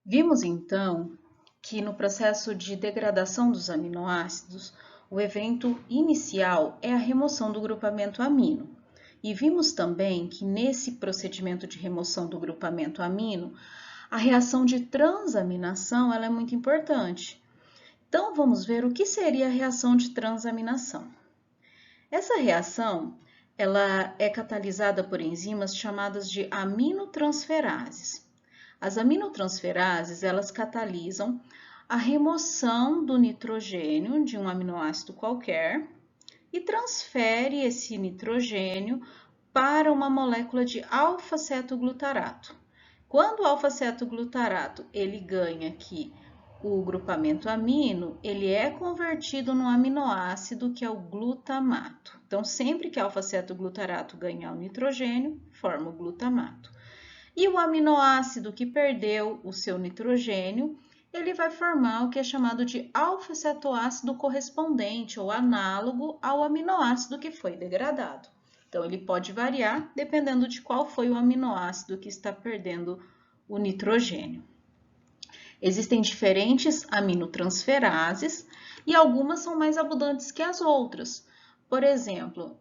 Vimos então que no processo de degradação dos aminoácidos, o evento inicial é a remoção do grupamento amino. E vimos também que nesse procedimento de remoção do grupamento amino, a reação de transaminação ela é muito importante. Então vamos ver o que seria a reação de transaminação. Essa reação ela é catalisada por enzimas chamadas de aminotransferases. As aminotransferases, elas catalisam a remoção do nitrogênio de um aminoácido qualquer e transfere esse nitrogênio para uma molécula de alfa-cetoglutarato. Quando o alfa-cetoglutarato ele ganha aqui o grupamento amino, ele é convertido num aminoácido que é o glutamato. Então, sempre que alfa-cetoglutarato ganhar o nitrogênio, forma o glutamato. E o aminoácido que perdeu o seu nitrogênio, ele vai formar o que é chamado de alfa-cetoácido correspondente ou análogo ao aminoácido que foi degradado. Então, ele pode variar dependendo de qual foi o aminoácido que está perdendo o nitrogênio. Existem diferentes aminotransferases e algumas são mais abundantes que as outras. Por exemplo,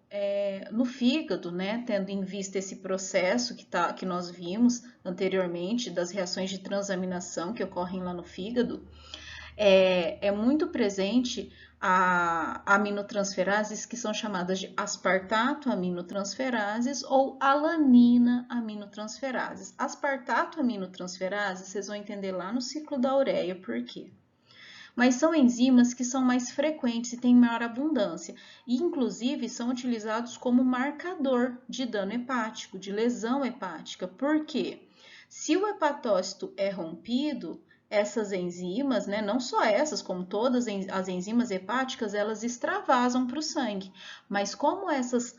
no fígado, né, tendo em vista esse processo que nós vimos anteriormente das reações de transaminação que ocorrem lá no fígado, é muito presente a aminotransferases que são chamadas de aspartato aminotransferases ou alanina aminotransferases. Aspartato aminotransferases, vocês vão entender lá no ciclo da ureia por quê. Mas são enzimas que são mais frequentes e têm maior abundância, e inclusive são utilizados como marcador de dano hepático, de lesão hepática. Por quê? Se o hepatócito é rompido, essas enzimas, né, não só essas, como todas as enzimas hepáticas, elas extravasam para o sangue. Mas como essas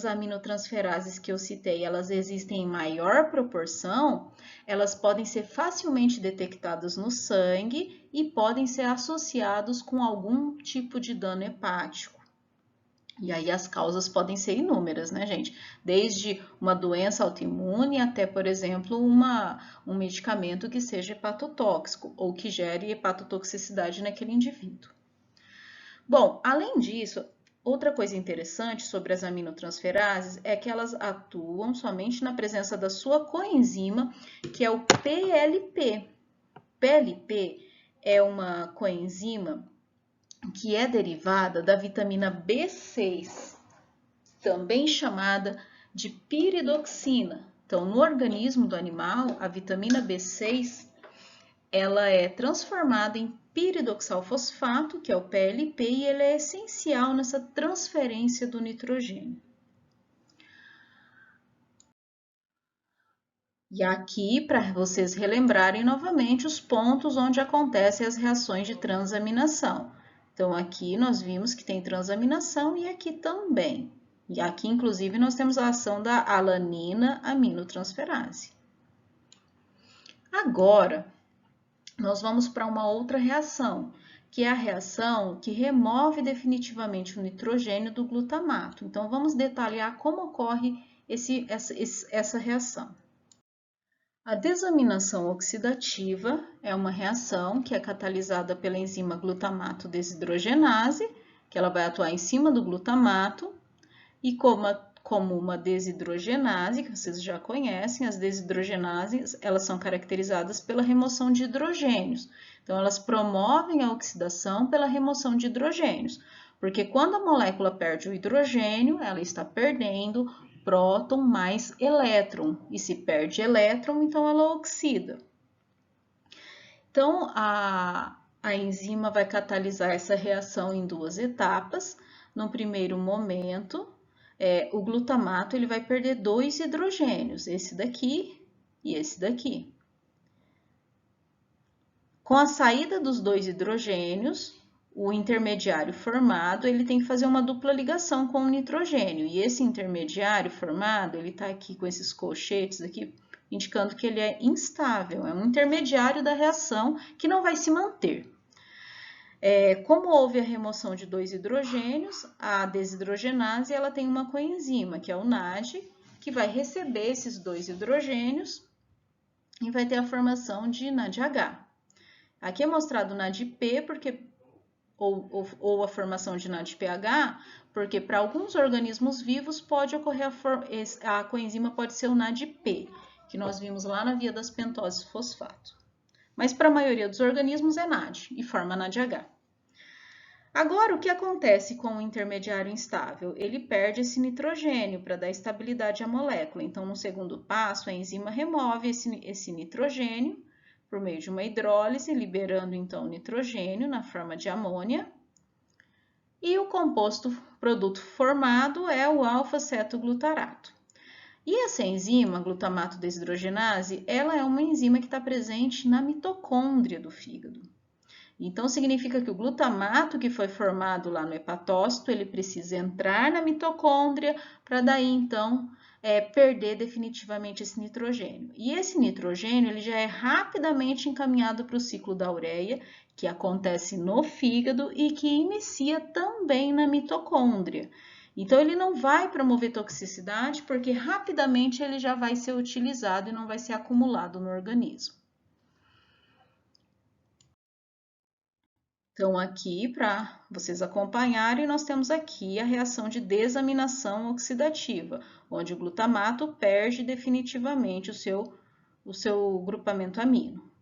aminotransferases que eu citei, elas existem em maior proporção, elas podem ser facilmente detectadas no sangue e podem ser associados com algum tipo de dano hepático. E aí as causas podem ser inúmeras, né, gente? Desde uma doença autoimune até, por exemplo, um medicamento que seja hepatotóxico ou que gere hepatotoxicidade naquele indivíduo. Bom, além disso, outra coisa interessante sobre as aminotransferases é que elas atuam somente na presença da sua coenzima, que é o PLP. PLP é uma coenzima que é derivada da vitamina B6, também chamada de piridoxina. Então, no organismo do animal, a vitamina B6 ela é transformada em piridoxalfosfato, que é o PLP, e ele é essencial nessa transferência do nitrogênio. E aqui, para vocês relembrarem novamente os pontos onde acontecem as reações de transaminação. Então, aqui nós vimos que tem transaminação e aqui também. E aqui, inclusive, nós temos a ação da alanina aminotransferase. Agora, nós vamos para uma outra reação, que é a reação que remove definitivamente o nitrogênio do glutamato. Então, vamos detalhar como ocorre essa reação. A desaminação oxidativa é uma reação que é catalisada pela enzima glutamato desidrogenase, que ela vai atuar em cima do glutamato, e como uma desidrogenase, que vocês já conhecem, as desidrogenases, elas são caracterizadas pela remoção de hidrogênios. Então, elas promovem a oxidação pela remoção de hidrogênios, porque quando a molécula perde o hidrogênio, ela está perdendo próton mais elétron, e se perde elétron, então ela oxida. Então, a enzima vai catalisar essa reação em duas etapas. No primeiro momento, o glutamato ele vai perder dois hidrogênios, esse daqui e esse daqui. Com a saída dos dois hidrogênios, o intermediário formado ele tem que fazer uma dupla ligação com o nitrogênio. E esse intermediário formado, ele está aqui com esses colchetes aqui, indicando que ele é instável, é um intermediário da reação que não vai se manter. Como houve a remoção de dois hidrogênios, a desidrogenase ela tem uma coenzima, que é o NAD, que vai receber esses dois hidrogênios e vai ter a formação de NADH. Aqui é mostrado NADP porque ou a formação de NADPH, porque para alguns organismos vivos pode ocorrer a coenzima pode ser o NADP, que nós vimos lá na via das pentoses fosfato. Mas para a maioria dos organismos é NAD e forma NADH. Agora, o que acontece com o intermediário instável? Ele perde esse nitrogênio para dar estabilidade à molécula. Então, no segundo passo, a enzima remove esse nitrogênio por meio de uma hidrólise, liberando então o nitrogênio na forma de amônia. E o produto formado é o alfa-cetoglutarato. E essa enzima, glutamato desidrogenase, ela é uma enzima que está presente na mitocôndria do fígado. Então, significa que o glutamato que foi formado lá no hepatócito, ele precisa entrar na mitocôndria para daí, então, perder definitivamente esse nitrogênio. E esse nitrogênio, ele já é rapidamente encaminhado para o ciclo da ureia, que acontece no fígado e que inicia também na mitocôndria. Então, ele não vai promover toxicidade, porque rapidamente ele já vai ser utilizado e não vai ser acumulado no organismo. Então, aqui, para vocês acompanharem, nós temos aqui a reação de desaminação oxidativa, onde o glutamato perde definitivamente o seu grupamento amino.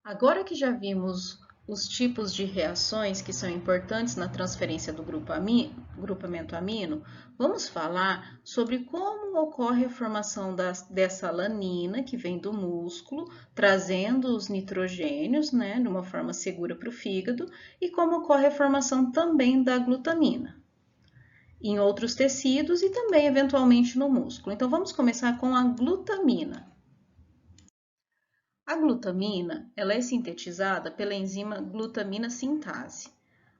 Agora que já vimos os tipos de reações que são importantes na transferência do grupamento amino, vamos falar sobre como ocorre a formação dessa alanina que vem do músculo, trazendo os nitrogênios, né, de uma forma segura para o fígado, e como ocorre a formação também da glutamina em outros tecidos e também eventualmente no músculo. Então vamos começar com a glutamina. A glutamina, ela é sintetizada pela enzima glutamina sintase.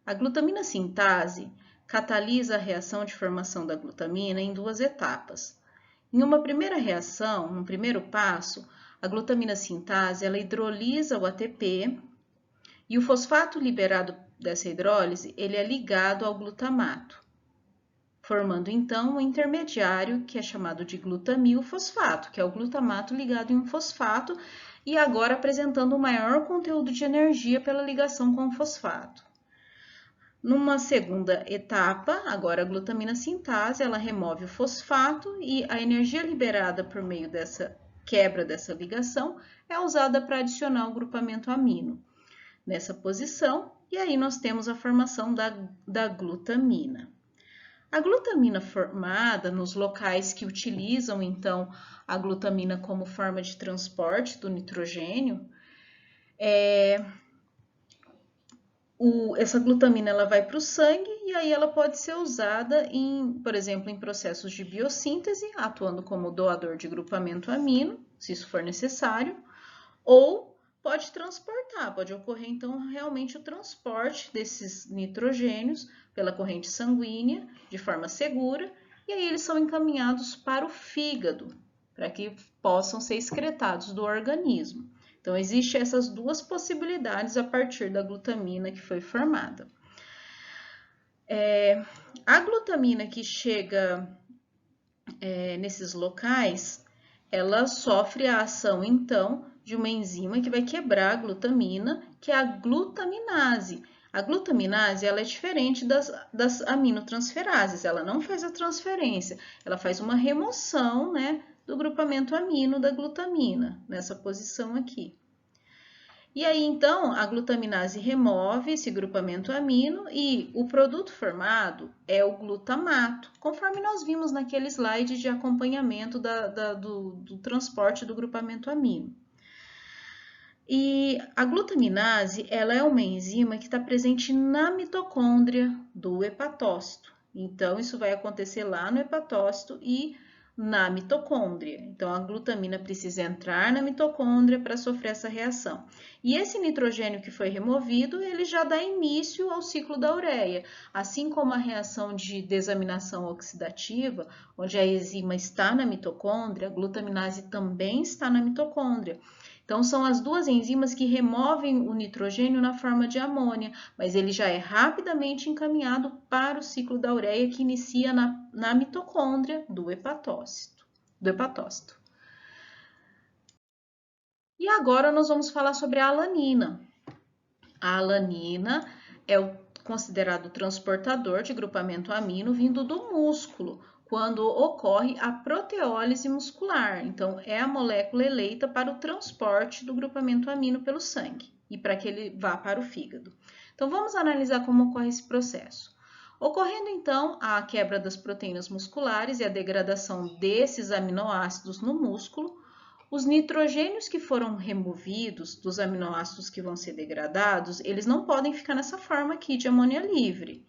A glutamina sintase catalisa a reação de formação da glutamina em duas etapas. Em uma primeira reação, no primeiro passo, a glutamina sintase ela hidrolisa o ATP e o fosfato liberado dessa hidrólise ele é ligado ao glutamato, formando então um intermediário que é chamado de glutamilfosfato, que é o glutamato ligado em um fosfato e agora apresentando um maior conteúdo de energia pela ligação com o fosfato. Numa segunda etapa, agora a glutamina sintase, ela remove o fosfato e a energia liberada por meio dessa quebra dessa ligação é usada para adicionar o grupamento amino nessa posição, e aí nós temos a formação da glutamina. A glutamina formada nos locais que utilizam, então, a glutamina como forma de transporte do nitrogênio, essa glutamina ela vai para o sangue e aí ela pode ser usada, por exemplo, em processos de biossíntese, atuando como doador de grupamento amino, se isso for necessário, ou pode transportar, pode ocorrer então realmente o transporte desses nitrogênios pela corrente sanguínea de forma segura e aí eles são encaminhados para o fígado, para que possam ser excretados do organismo. Então, existem essas duas possibilidades a partir da glutamina que foi formada. A glutamina que chega nesses locais, ela sofre a ação, então, de uma enzima que vai quebrar a glutamina, que é a glutaminase. A glutaminase ela é diferente das aminotransferases, ela não faz a transferência, ela faz uma remoção, né, do grupamento amino da glutamina, nessa posição aqui. E aí, então, a glutaminase remove esse grupamento amino e o produto formado é o glutamato, conforme nós vimos naquele slide de acompanhamento do transporte do grupamento amino. E a glutaminase, ela é uma enzima que está presente na mitocôndria do hepatócito. Então, isso vai acontecer lá no hepatócito e na mitocôndria. Então, a glutamina precisa entrar na mitocôndria para sofrer essa reação. E esse nitrogênio que foi removido, ele já dá início ao ciclo da ureia. Assim como a reação de desaminação oxidativa, onde a enzima está na mitocôndria, a glutaminase também está na mitocôndria. Então, são as duas enzimas que removem o nitrogênio na forma de amônia, mas ele já é rapidamente encaminhado para o ciclo da ureia que inicia na mitocôndria do hepatócito. do hepatócito. E agora nós vamos falar sobre a alanina. A alanina é considerado o transportador de grupamento amino vindo do músculo, quando ocorre a proteólise muscular. Então, é a molécula eleita para o transporte do grupamento amino pelo sangue e para que ele vá para o fígado. Então, vamos analisar como ocorre esse processo. Ocorrendo, então, a quebra das proteínas musculares e a degradação desses aminoácidos no músculo, os nitrogênios que foram removidos dos aminoácidos que vão ser degradados, eles não podem ficar nessa forma aqui de amônia livre.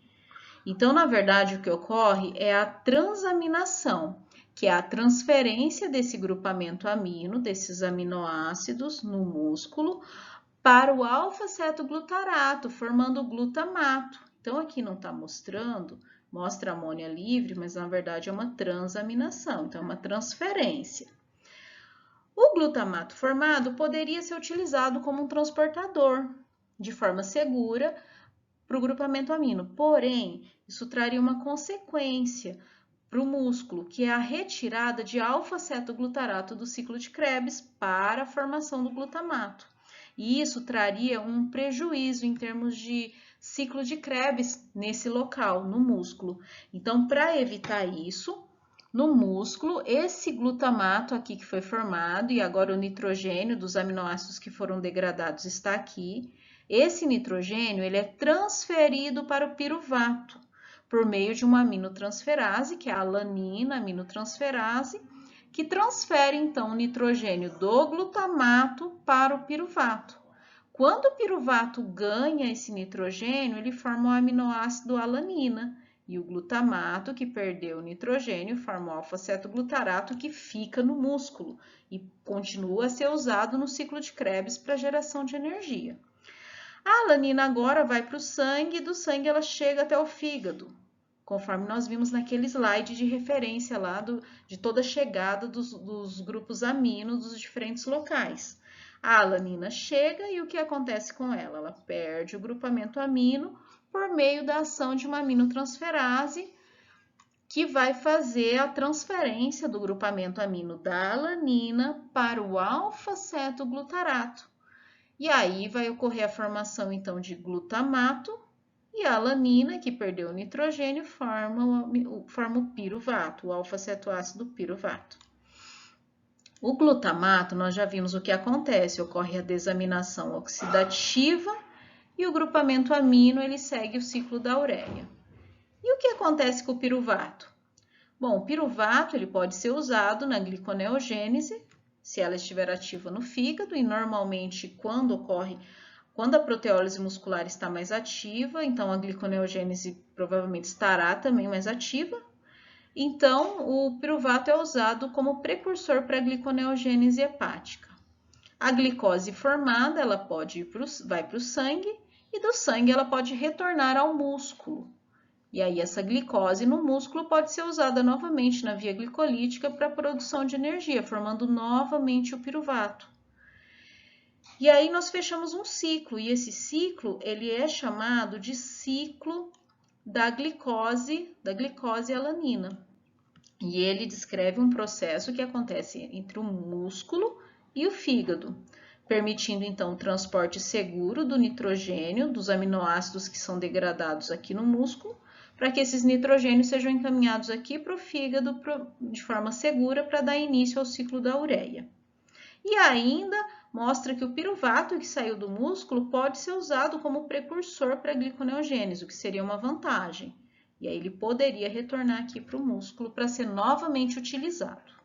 Então, na verdade, o que ocorre é a transaminação, que é a transferência desse grupamento amino, desses aminoácidos no músculo, para o alfa-cetoglutarato, formando o glutamato. Então, aqui não está mostrando, mostra amônia livre, mas na verdade é uma transaminação, então é uma transferência. O glutamato formado poderia ser utilizado como um transportador de forma segura para o grupamento amino, porém, isso traria uma consequência para o músculo, que é a retirada de alfa-cetoglutarato do ciclo de Krebs para a formação do glutamato. E isso traria um prejuízo em termos de ciclo de Krebs nesse local, no músculo. Então, para evitar isso, no músculo, esse glutamato aqui que foi formado, e agora o nitrogênio dos aminoácidos que foram degradados está aqui, esse nitrogênio ele é transferido para o piruvato, por meio de uma aminotransferase, que é a alanina aminotransferase, que transfere então o nitrogênio do glutamato para o piruvato. Quando o piruvato ganha esse nitrogênio, ele forma o aminoácido alanina, e o glutamato, que perdeu o nitrogênio, forma o alfa-cetoglutarato, que fica no músculo e continua a ser usado no ciclo de Krebs para geração de energia. A alanina agora vai para o sangue e do sangue ela chega até o fígado, conforme nós vimos naquele slide de referência lá de toda a chegada dos grupos amino dos diferentes locais. A alanina chega e o que acontece com ela? Ela perde o grupamento amino por meio da ação de uma aminotransferase que vai fazer a transferência do grupamento amino da alanina para o alfa-cetoglutarato. E aí vai ocorrer a formação então de glutamato e a alanina, que perdeu o nitrogênio, forma o piruvato, o alfa-cetoácido piruvato. O glutamato, nós já vimos o que acontece, ocorre a desaminação oxidativa e o grupamento amino ele segue o ciclo da ureia. E o que acontece com o piruvato? Bom, o piruvato ele pode ser usado na gliconeogênese, se ela estiver ativa no fígado, e normalmente quando a proteólise muscular está mais ativa, então a gliconeogênese provavelmente estará também mais ativa. Então, o piruvato é usado como precursor para a gliconeogênese hepática. A glicose formada, ela vai para o sangue, e do sangue ela pode retornar ao músculo. E aí essa glicose no músculo pode ser usada novamente na via glicolítica para a produção de energia, formando novamente o piruvato. E aí nós fechamos um ciclo, e esse ciclo ele é chamado de ciclo da glicose alanina. E ele descreve um processo que acontece entre o músculo e o fígado, permitindo então o transporte seguro do nitrogênio, dos aminoácidos que são degradados aqui no músculo, para que esses nitrogênios sejam encaminhados aqui para o fígado de forma segura para dar início ao ciclo da ureia. E ainda mostra que o piruvato que saiu do músculo pode ser usado como precursor para a gliconeogênese, o que seria uma vantagem. E aí ele poderia retornar aqui para o músculo para ser novamente utilizado.